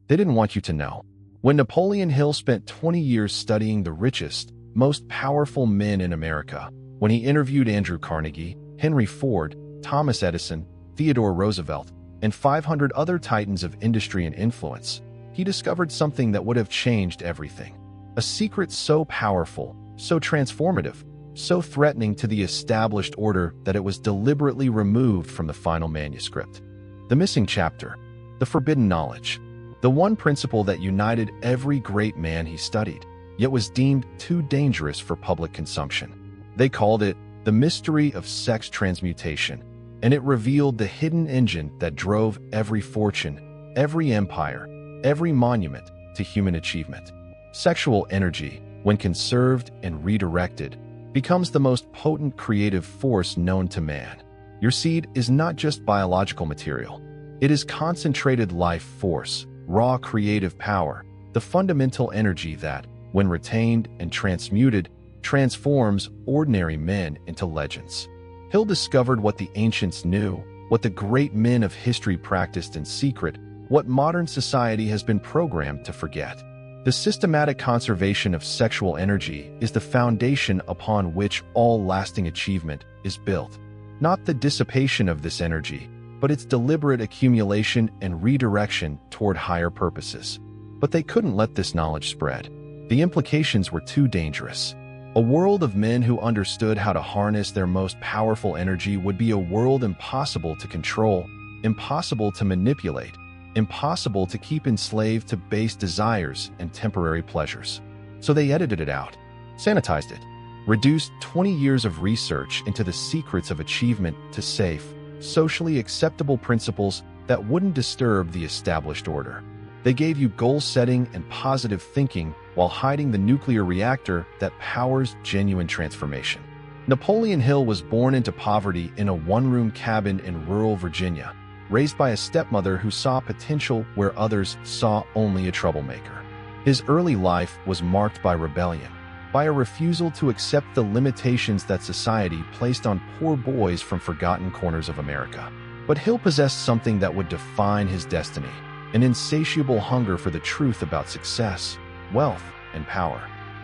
They didn't want you to know. When Napoleon Hill spent 20 years studying the richest, most powerful men in America, when he interviewed Andrew Carnegie, Henry Ford, Thomas Edison, Theodore Roosevelt, and 500 other titans of industry and influence, he discovered something that would have changed everything. A secret so powerful, so transformative, so threatening to the established order that it was deliberately removed from the final manuscript. The missing chapter, the forbidden knowledge, the one principle that united every great man he studied, yet was deemed too dangerous for public consumption. They called it the mystery of sex transmutation, and it revealed the hidden engine that drove every fortune, every empire, every monument to human achievement. Sexual energy, when conserved and redirected, becomes the most potent creative force known to man. Your seed is not just biological material. It is concentrated life force, raw creative power, the fundamental energy that, when retained and transmuted, transforms ordinary men into legends. Hill discovered what the ancients knew, what the great men of history practiced in secret, what modern society has been programmed to forget. The systematic conservation of sexual energy is the foundation upon which all lasting achievement is built. Not the dissipation of this energy, but its deliberate accumulation and redirection toward higher purposes. But they couldn't let this knowledge spread. The implications were too dangerous. A world of men who understood how to harness their most powerful energy would be a world impossible to control, impossible to manipulate, impossible to keep enslaved to base desires and temporary pleasures. So they edited it out, sanitized it, reduced 20 years of research into the secrets of achievement to safe, socially acceptable principles that wouldn't disturb the established order. They gave you goal setting and positive thinking while hiding the nuclear reactor that powers genuine transformation. Napoleon Hill was born into poverty in a one-room cabin in rural Virginia, raised by a stepmother who saw potential where others saw only a troublemaker. His early life was marked by rebellion, by a refusal to accept the limitations that society placed on poor boys from forgotten corners of America. But Hill possessed something that would define his destiny, an insatiable hunger for the truth about success, wealth, and power.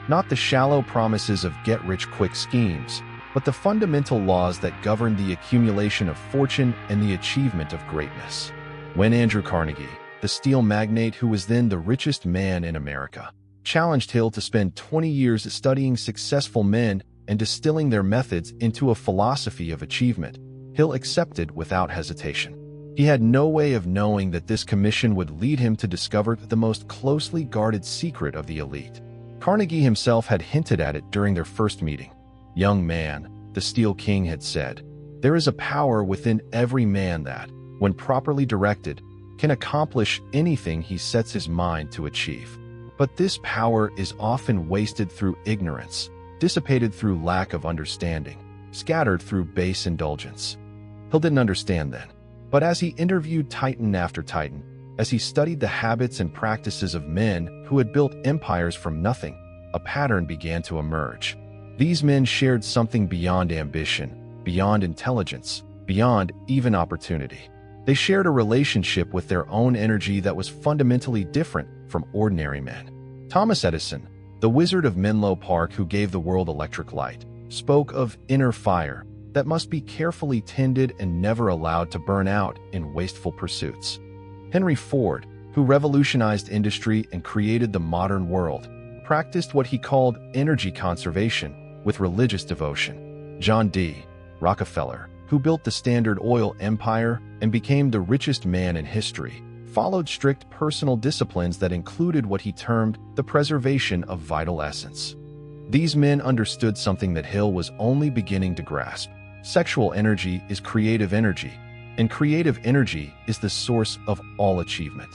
Not the shallow promises of get-rich-quick schemes, but the fundamental laws that govern the accumulation of fortune and the achievement of greatness. When Andrew Carnegie, the steel magnate who was then the richest man in America, challenged Hill to spend 20 years studying successful men and distilling their methods into a philosophy of achievement, Hill accepted without hesitation. He had no way of knowing that this commission would lead him to discover the most closely guarded secret of the elite. Carnegie himself had hinted at it during their first meeting. "Young man," the Steel King had said, "there is a power within every man that, when properly directed, can accomplish anything he sets his mind to achieve. But this power is often wasted through ignorance, dissipated through lack of understanding, scattered through base indulgence." Hill didn't understand then. But as he interviewed titan after titan, as he studied the habits and practices of men who had built empires from nothing, a pattern began to emerge. These men shared something beyond ambition, beyond intelligence, beyond even opportunity. They shared a relationship with their own energy that was fundamentally different from ordinary men. Thomas Edison, the wizard of Menlo Park who gave the world electric light, spoke of inner fire that must be carefully tended and never allowed to burn out in wasteful pursuits. Henry Ford, who revolutionized industry and created the modern world, practiced what he called energy conservation with religious devotion. John D. Rockefeller, who built the Standard Oil empire and became the richest man in history, followed strict personal disciplines that included what he termed the preservation of vital essence. These men understood something that Hill was only beginning to grasp. Sexual energy is creative energy, and creative energy is the source of all achievement.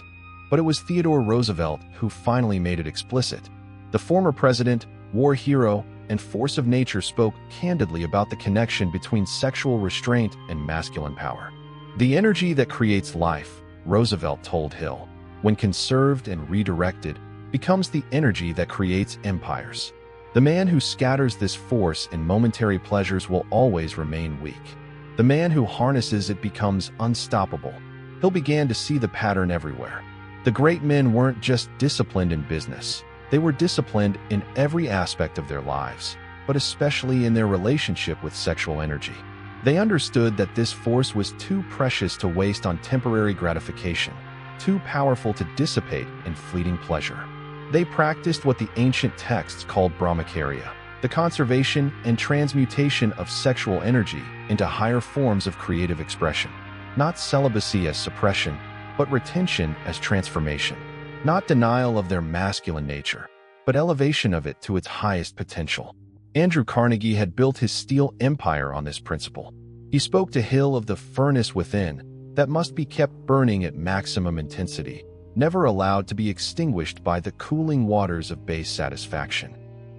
But it was Theodore Roosevelt who finally made it explicit. The former president, war hero, and force of nature spoke candidly about the connection between sexual restraint and masculine power. "The energy that creates life," Roosevelt told Hill, "when conserved and redirected, becomes the energy that creates empires. The man who scatters this force in momentary pleasures will always remain weak. The man who harnesses it becomes unstoppable." Hill began to see the pattern everywhere. The great men weren't just disciplined in business. They were disciplined in every aspect of their lives, but especially in their relationship with sexual energy. They understood that this force was too precious to waste on temporary gratification, too powerful to dissipate in fleeting pleasure. They practiced what the ancient texts called brahmacharya, the conservation and transmutation of sexual energy into higher forms of creative expression. Not celibacy as suppression, but retention as transformation. Not denial of their masculine nature, but elevation of it to its highest potential. Andrew Carnegie had built his steel empire on this principle. He spoke to Hill of the furnace within that must be kept burning at maximum intensity, never allowed to be extinguished by the cooling waters of base satisfaction.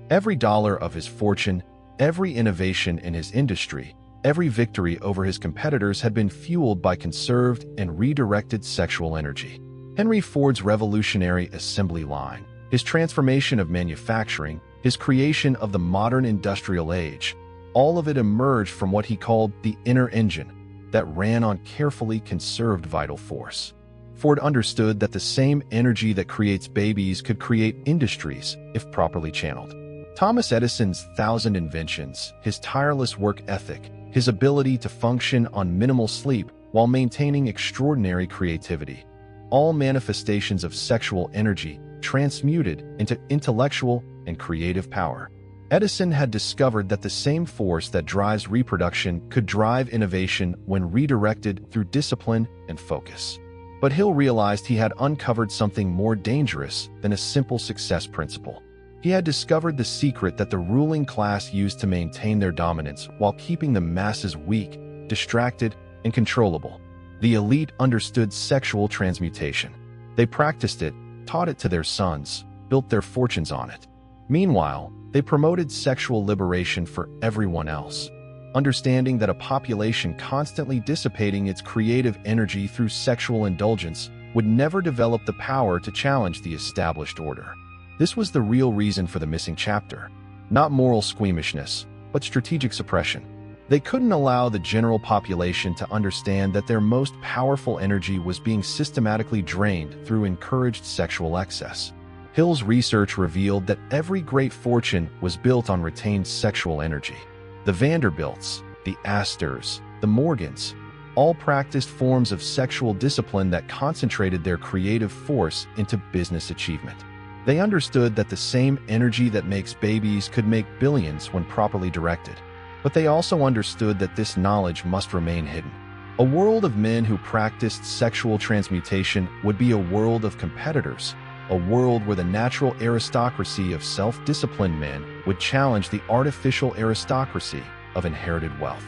Every dollar of his fortune, every innovation in his industry, every victory over his competitors had been fueled by conserved and redirected sexual energy. Henry Ford's revolutionary assembly line, his transformation of manufacturing, his creation of the modern industrial age, all of it emerged from what he called the inner engine that ran on carefully conserved vital force. Ford understood that the same energy that creates babies could create industries if properly channeled. Thomas Edison's 1,000 inventions, his tireless work ethic, his ability to function on minimal sleep while maintaining extraordinary creativity, all manifestations of sexual energy transmuted into intellectual and creative power. Edison had discovered that the same force that drives reproduction could drive innovation when redirected through discipline and focus. But Hill realized he had uncovered something more dangerous than a simple success principle. He had discovered the secret that the ruling class used to maintain their dominance while keeping the masses weak, distracted, and controllable. The elite understood sexual transmutation. They practiced it, taught it to their sons, built their fortunes on it. Meanwhile, they promoted sexual liberation for everyone else, understanding that a population constantly dissipating its creative energy through sexual indulgence would never develop the power to challenge the established order. This was the real reason for the missing chapter. Not moral squeamishness, but strategic suppression. They couldn't allow the general population to understand that their most powerful energy was being systematically drained through encouraged sexual excess. Hill's research revealed that every great fortune was built on retained sexual energy. The Vanderbilts, the Astors, the Morgans, all practiced forms of sexual discipline that concentrated their creative force into business achievement. They understood that the same energy that makes babies could make billions when properly directed. But they also understood that this knowledge must remain hidden. A world of men who practiced sexual transmutation would be a world of competitors, a world where the natural aristocracy of self-disciplined men would challenge the artificial aristocracy of inherited wealth.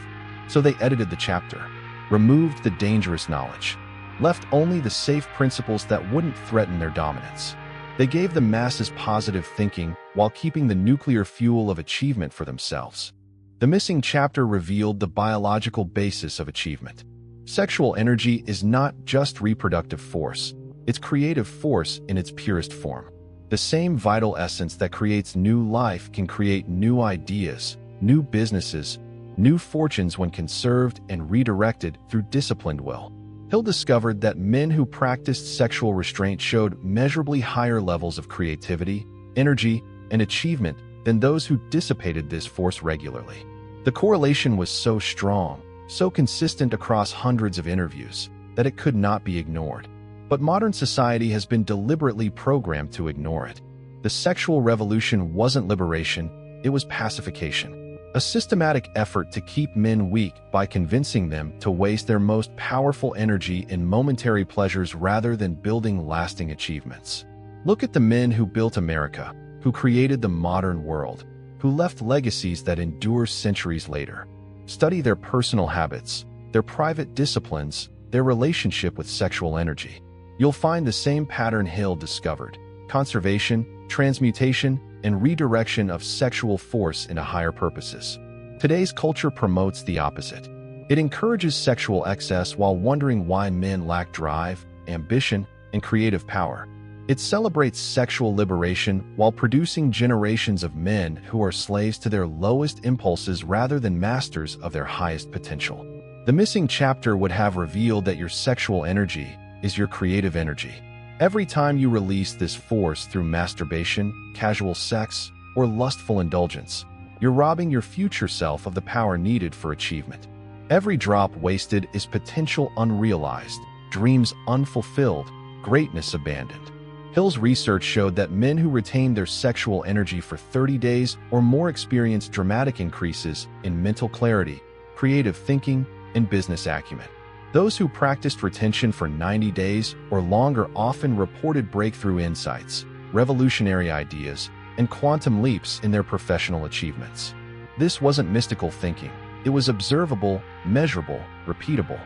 So they edited the chapter, removed the dangerous knowledge, left only the safe principles that wouldn't threaten their dominance. They gave the masses positive thinking while keeping the nuclear fuel of achievement for themselves. The missing chapter revealed the biological basis of achievement. Sexual energy is not just reproductive force, it's creative force in its purest form. The same vital essence that creates new life can create new ideas, new businesses, new fortunes when conserved and redirected through disciplined will. Hill discovered that men who practiced sexual restraint showed measurably higher levels of creativity, energy, and achievement than those who dissipated this force regularly. The correlation was so strong, so consistent across hundreds of interviews, that it could not be ignored. But modern society has been deliberately programmed to ignore it. The sexual revolution wasn't liberation, it was pacification. A systematic effort to keep men weak by convincing them to waste their most powerful energy in momentary pleasures rather than building lasting achievements. Look at the men who built America, who created the modern world, who left legacies that endure centuries later. Study their personal habits, their private disciplines, their relationship with sexual energy. You'll find the same pattern Hill discovered: conservation, transmutation, and redirection of sexual force into higher purposes. Today's culture promotes the opposite. It encourages sexual excess while wondering why men lack drive, ambition, and creative power. It celebrates sexual liberation while producing generations of men who are slaves to their lowest impulses rather than masters of their highest potential. The missing chapter would have revealed that your sexual energy is your creative energy. Every time you release this force through masturbation, casual sex, or lustful indulgence, you're robbing your future self of the power needed for achievement. Every drop wasted is potential unrealized, dreams unfulfilled, greatness abandoned. Hill's research showed that men who retained their sexual energy for 30 days or more experienced dramatic increases in mental clarity, creative thinking, and business acumen. Those who practiced retention for 90 days or longer often reported breakthrough insights, revolutionary ideas, and quantum leaps in their professional achievements. This wasn't mystical thinking. It was observable, measurable, repeatable.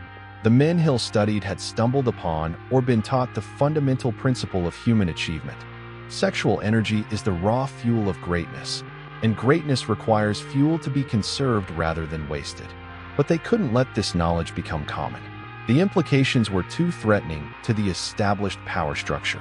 The men Hill studied had stumbled upon or been taught the fundamental principle of human achievement. Sexual energy is the raw fuel of greatness, and greatness requires fuel to be conserved rather than wasted. But they couldn't let this knowledge become common. The implications were too threatening to the established power structure.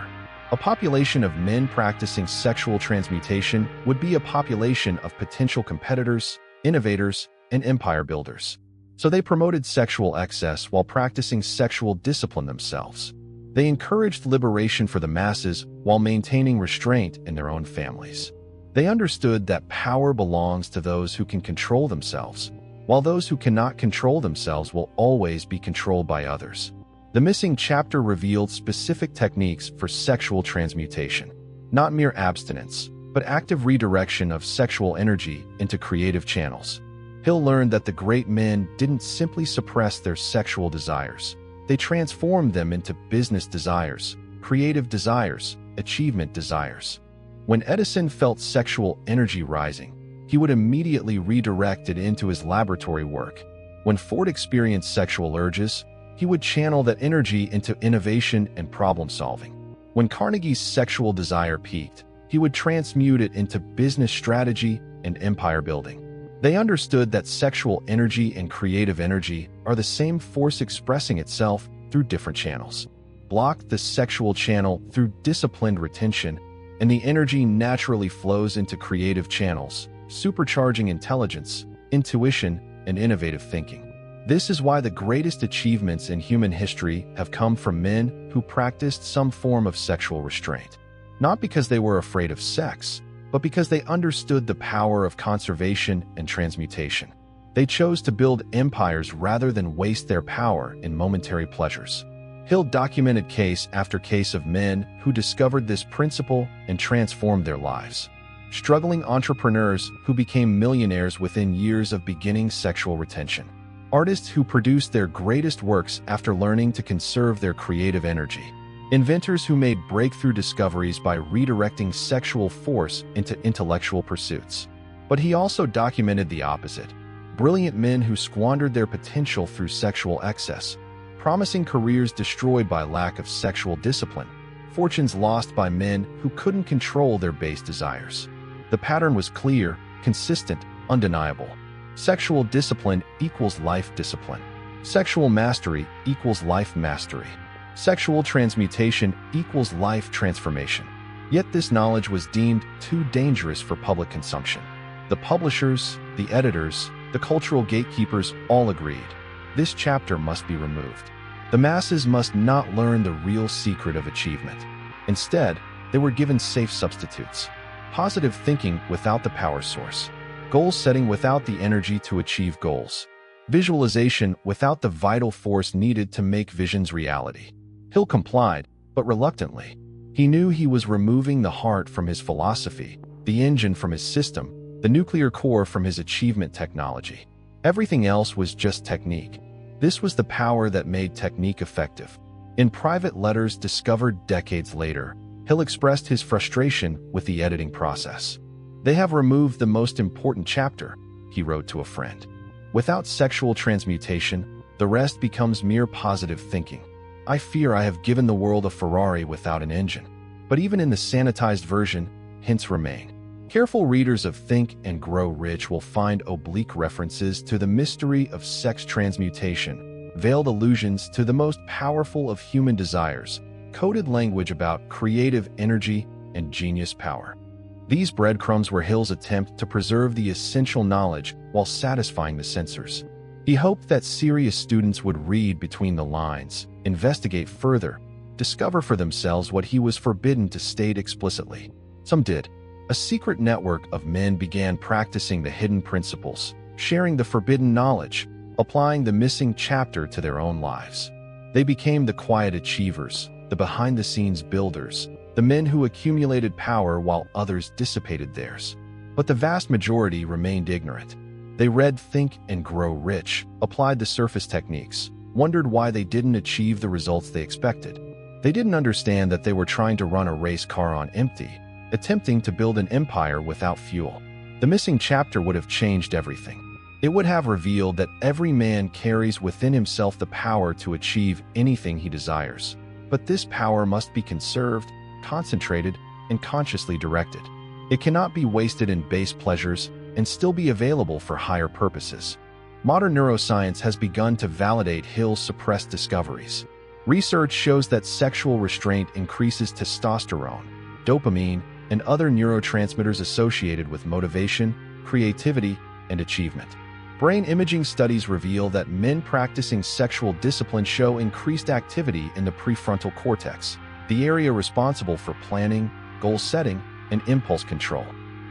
A population of men practicing sexual transmutation would be a population of potential competitors, innovators, and empire builders. So they promoted sexual excess while practicing sexual discipline themselves. They encouraged liberation for the masses while maintaining restraint in their own families. They understood that power belongs to those who can control themselves, while those who cannot control themselves will always be controlled by others. The missing chapter revealed specific techniques for sexual transmutation, not mere abstinence, but active redirection of sexual energy into creative channels. Hill learned that the great men didn't simply suppress their sexual desires. They transformed them into business desires, creative desires, achievement desires. When Edison felt sexual energy rising, he would immediately redirect it into his laboratory work. When Ford experienced sexual urges, he would channel that energy into innovation and problem solving. When Carnegie's sexual desire peaked, he would transmute it into business strategy and empire building. They understood that sexual energy and creative energy are the same force expressing itself through different channels. Block the sexual channel through disciplined retention, and the energy naturally flows into creative channels, supercharging intelligence, intuition, and innovative thinking. This is why the greatest achievements in human history have come from men who practiced some form of sexual restraint. Not because they were afraid of sex, but because they understood the power of conservation and transmutation. They chose to build empires rather than waste their power in momentary pleasures. Hill documented case after case of men who discovered this principle and transformed their lives. Struggling entrepreneurs who became millionaires within years of beginning sexual retention. Artists who produced their greatest works after learning to conserve their creative energy. Inventors who made breakthrough discoveries by redirecting sexual force into intellectual pursuits. But he also documented the opposite. Brilliant men who squandered their potential through sexual excess, promising careers destroyed by lack of sexual discipline, fortunes lost by men who couldn't control their base desires. The pattern was clear, consistent, undeniable. Sexual discipline equals life discipline. Sexual mastery equals life mastery. Sexual transmutation equals life transformation. Yet this knowledge was deemed too dangerous for public consumption. The publishers, the editors, the cultural gatekeepers all agreed. This chapter must be removed. The masses must not learn the real secret of achievement. Instead, they were given safe substitutes. Positive thinking without the power source. Goal setting without the energy to achieve goals. Visualization without the vital force needed to make visions reality. Hill complied, but reluctantly. He knew he was removing the heart from his philosophy, the engine from his system, the nuclear core from his achievement technology. Everything else was just technique. This was the power that made technique effective. In private letters discovered decades later, Hill expressed his frustration with the editing process. "They have removed the most important chapter," he wrote to a friend. "Without sexual transmutation, the rest becomes mere positive thinking. I fear I have given the world a Ferrari without an engine." But even in the sanitized version, hints remain. Careful readers of Think and Grow Rich will find oblique references to the mystery of sex transmutation, veiled allusions to the most powerful of human desires, coded language about creative energy and genius power. These breadcrumbs were Hill's attempt to preserve the essential knowledge while satisfying the censors. He hoped that serious students would read between the lines, investigate further, discover for themselves what he was forbidden to state explicitly. Some did. A secret network of men began practicing the hidden principles, sharing the forbidden knowledge, applying the missing chapter to their own lives. They became the quiet achievers, the behind-the-scenes builders, the men who accumulated power while others dissipated theirs. But the vast majority remained ignorant. They read Think and Grow Rich, applied the surface techniques, wondered why they didn't achieve the results they expected. They didn't understand that they were trying to run a race car on empty, attempting to build an empire without fuel. The missing chapter would have changed everything. It would have revealed that every man carries within himself the power to achieve anything he desires. But this power must be conserved, concentrated, and consciously directed. It cannot be wasted in base pleasures and still be available for higher purposes. Modern neuroscience has begun to validate Hill's suppressed discoveries. Research shows that sexual restraint increases testosterone, dopamine, and other neurotransmitters associated with motivation, creativity, and achievement. Brain imaging studies reveal that men practicing sexual discipline show increased activity in the prefrontal cortex, the area responsible for planning, goal setting, and impulse control.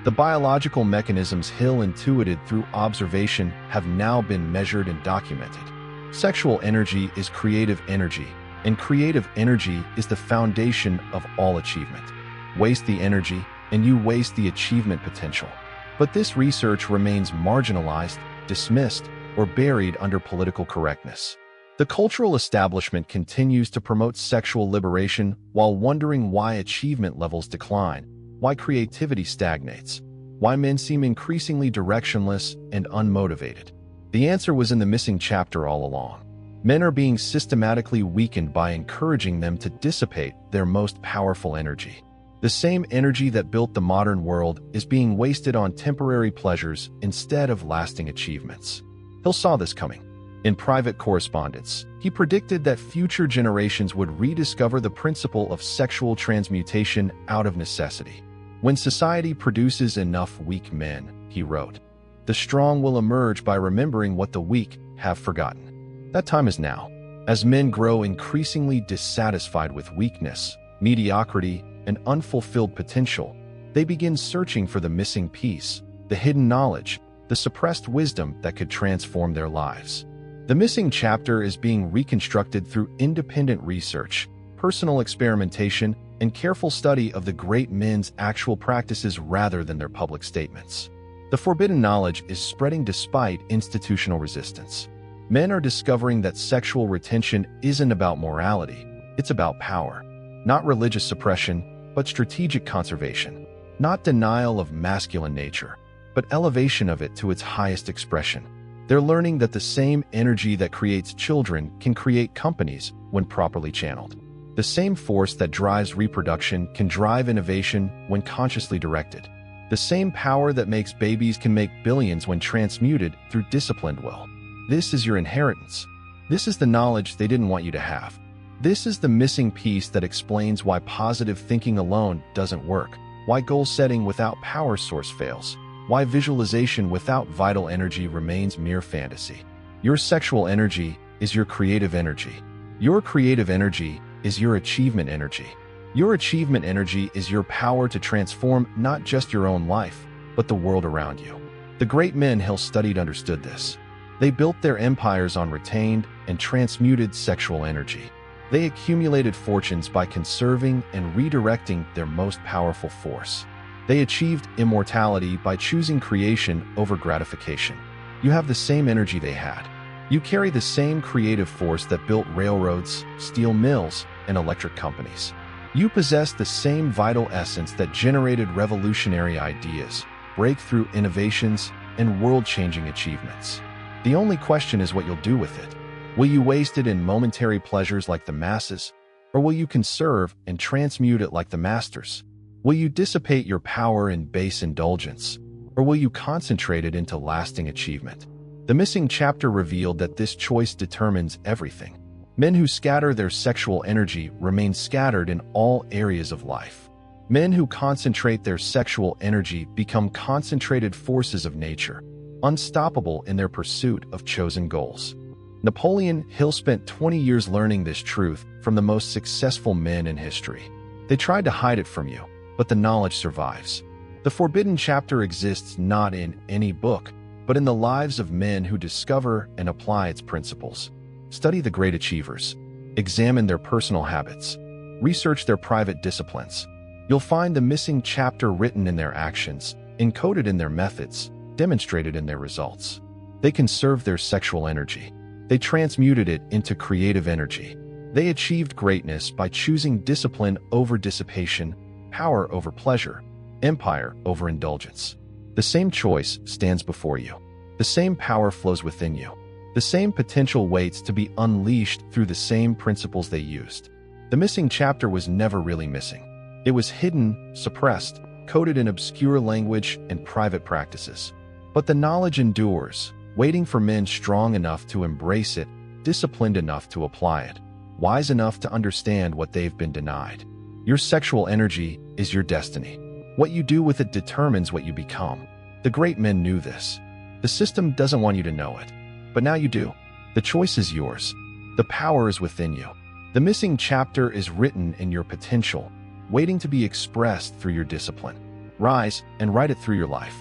The biological mechanisms Hill intuited through observation have now been measured and documented. Sexual energy is creative energy, and creative energy is the foundation of all achievement. Waste the energy, and you waste the achievement potential. But this research remains marginalized, dismissed, or buried under political correctness. The cultural establishment continues to promote sexual liberation while wondering why achievement levels decline, why creativity stagnates, why men seem increasingly directionless and unmotivated. The answer was in the missing chapter all along. Men are being systematically weakened by encouraging them to dissipate their most powerful energy. The same energy that built the modern world is being wasted on temporary pleasures instead of lasting achievements. Hill saw this coming. In private correspondence, he predicted that future generations would rediscover the principle of sexual transmutation out of necessity. When society produces enough weak men, he wrote, the strong will emerge by remembering what the weak have forgotten. That time is now. As men grow increasingly dissatisfied with weakness, mediocrity, and unfulfilled potential, they begin searching for the missing piece, the hidden knowledge, the suppressed wisdom that could transform their lives. The missing chapter is being reconstructed through independent research, personal experimentation, and careful study of the great men's actual practices rather than their public statements. The forbidden knowledge is spreading despite institutional resistance. Men are discovering that sexual retention isn't about morality, it's about power. Not religious suppression, but strategic conservation. Not denial of masculine nature, but elevation of it to its highest expression. They're learning that the same energy that creates children can create companies when properly channeled. The same force that drives reproduction can drive innovation when consciously directed. The same power that makes babies can make billions when transmuted through disciplined will. This is your inheritance. This is the knowledge they didn't want you to have. This is the missing piece that explains why positive thinking alone doesn't work, why goal setting without power source fails, why visualization without vital energy remains mere fantasy. Your sexual energy is your creative energy. Your creative energy is your achievement energy. Your achievement energy is your power to transform not just your own life, but the world around you. The great men Hill studied understood this. They built their empires on retained and transmuted sexual energy. They accumulated fortunes by conserving and redirecting their most powerful force. They achieved immortality by choosing creation over gratification. You have the same energy they had. You carry the same creative force that built railroads, steel mills, and electric companies. You possess the same vital essence that generated revolutionary ideas, breakthrough innovations, and world-changing achievements. The only question is what you'll do with it. Will you waste it in momentary pleasures like the masses, or will you conserve and transmute it like the masters? Will you dissipate your power in base indulgence, or will you concentrate it into lasting achievement? The missing chapter revealed that this choice determines everything. Men who scatter their sexual energy remain scattered in all areas of life. Men who concentrate their sexual energy become concentrated forces of nature, unstoppable in their pursuit of chosen goals. Napoleon Hill spent 20 years learning this truth from the most successful men in history. They tried to hide it from you, but the knowledge survives. The forbidden chapter exists not in any book, but in the lives of men who discover and apply its principles. Study the great achievers. Examine their personal habits. Research their private disciplines. You'll find the missing chapter written in their actions, encoded in their methods, demonstrated in their results. They conserved their sexual energy. They transmuted it into creative energy. They achieved greatness by choosing discipline over dissipation, power over pleasure, empire over indulgence. The same choice stands before you. The same power flows within you. The same potential waits to be unleashed through the same principles they used. The missing chapter was never really missing. It was hidden, suppressed, coded in obscure language and private practices. But the knowledge endures, waiting for men strong enough to embrace it, disciplined enough to apply it, wise enough to understand what they've been denied. Your sexual energy is your destiny. What you do with it determines what you become. The great men knew this. The system doesn't want you to know it, but now you do. The choice is yours. The power is within you. The missing chapter is written in your potential, waiting to be expressed through your discipline. Rise and write it through your life.